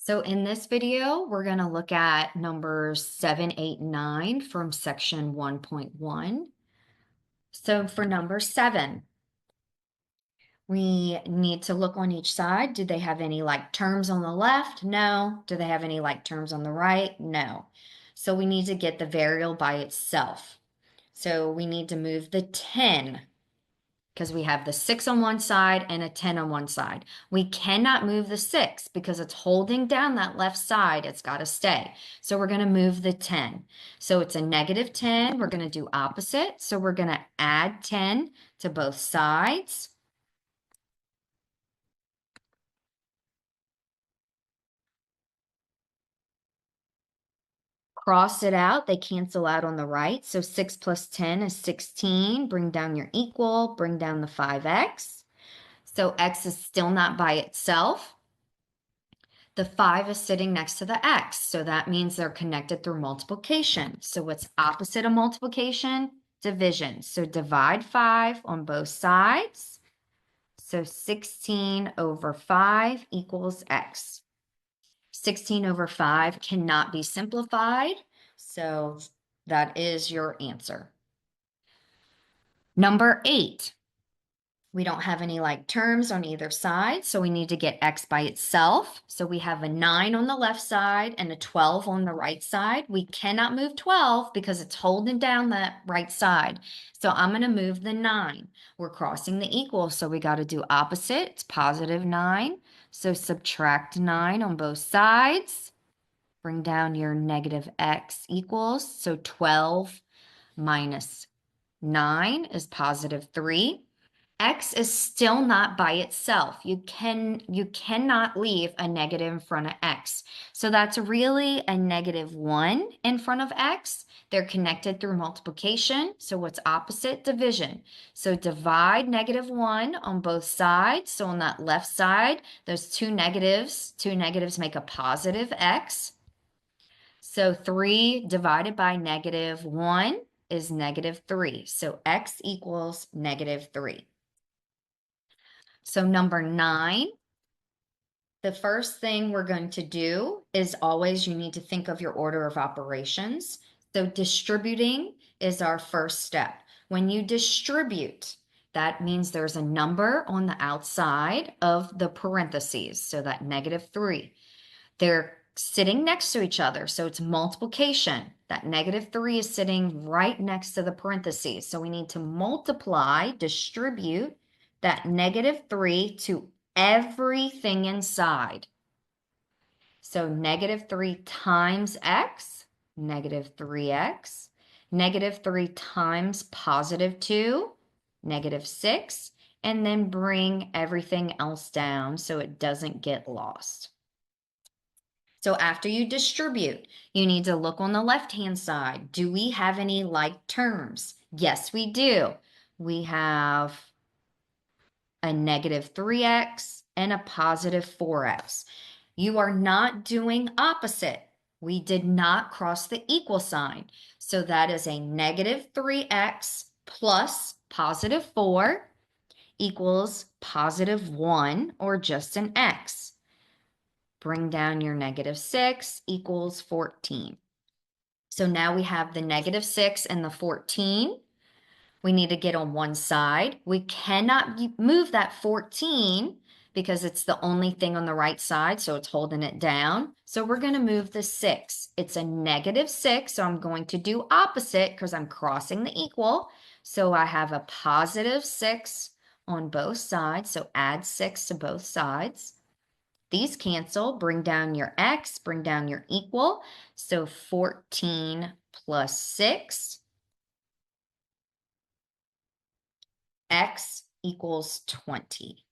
So in this video, we're going to look at numbers 7, 8, and 9 from section 1.1. So for number 7, we need to look on each side. Do they have any like terms on the left? No. Do they have any like terms on the right? No. So we need to get the variable by itself. So we need to move the 10 because we have the 6 on one side and a 10 on one side. We cannot move the 6 because it's holding down that left side. It's got to stay. So we're going to move the 10. So it's a negative 10. We're going to do opposite. So we're going to add 10 to both sides. Cross it out. They cancel out on the right. So 6 plus 10 is 16. Bring down your equal. Bring down the 5x. So x is still not by itself. The 5 is sitting next to the x, so that means they're connected through multiplication. So what's opposite of multiplication? Division. So divide 5 on both sides. So 16 over 5 equals x. 16 over 5 cannot be simplified, so that is your answer. Number 8. We don't have any like terms on either side, so we need to get x by itself. So we have a 9 on the left side and a 12 on the right side. We cannot move 12 because it's holding down that right side. So I'm going to move the 9. We're crossing the equal, so we got to do opposite. It's positive 9. So subtract 9 on both sides. Bring down your negative x equals. So 12 minus 9 is positive 3. X is still not by itself. You cannot leave a negative in front of x. So that's really a negative 1 in front of x. They're connected through multiplication. So what's opposite? Division. So divide negative 1 on both sides. So on that left side, those two negatives make a positive x. So 3 divided by negative 1 is negative 3. So x equals negative 3. So number 9, the first thing we're going to do is always you need to think of your order of operations. So distributing is our first step. When you distribute, that means there's a number on the outside of the parentheses, so that negative 3. They're sitting next to each other, so it's multiplication. That negative 3 is sitting right next to the parentheses. So we need to multiply, distribute that negative 3 to everything inside. So negative 3 times x, negative 3x, negative 3 times positive 2, negative 6, and then bring everything else down so it doesn't get lost. So after you distribute, you need to look on the left-hand side. Do we have any like terms? Yes, we do. We have a negative 3x and a positive 4x. You are not doing opposite. We did not cross the equal sign. So that is a negative 3x plus positive 4 equals positive 1 or just an x. Bring down your negative 6 equals 14. So now we have the negative 6 and the 14. We need to get on one side. We cannot move that 14 because it's the only thing on the right side, so it's holding it down. So we're going to move the 6. It's a negative 6, so I'm going to do opposite because I'm crossing the equal. So I have a positive 6 on both sides, so add 6 to both sides. These cancel, bring down your x, bring down your equal. So 14 plus 6, x equals 20.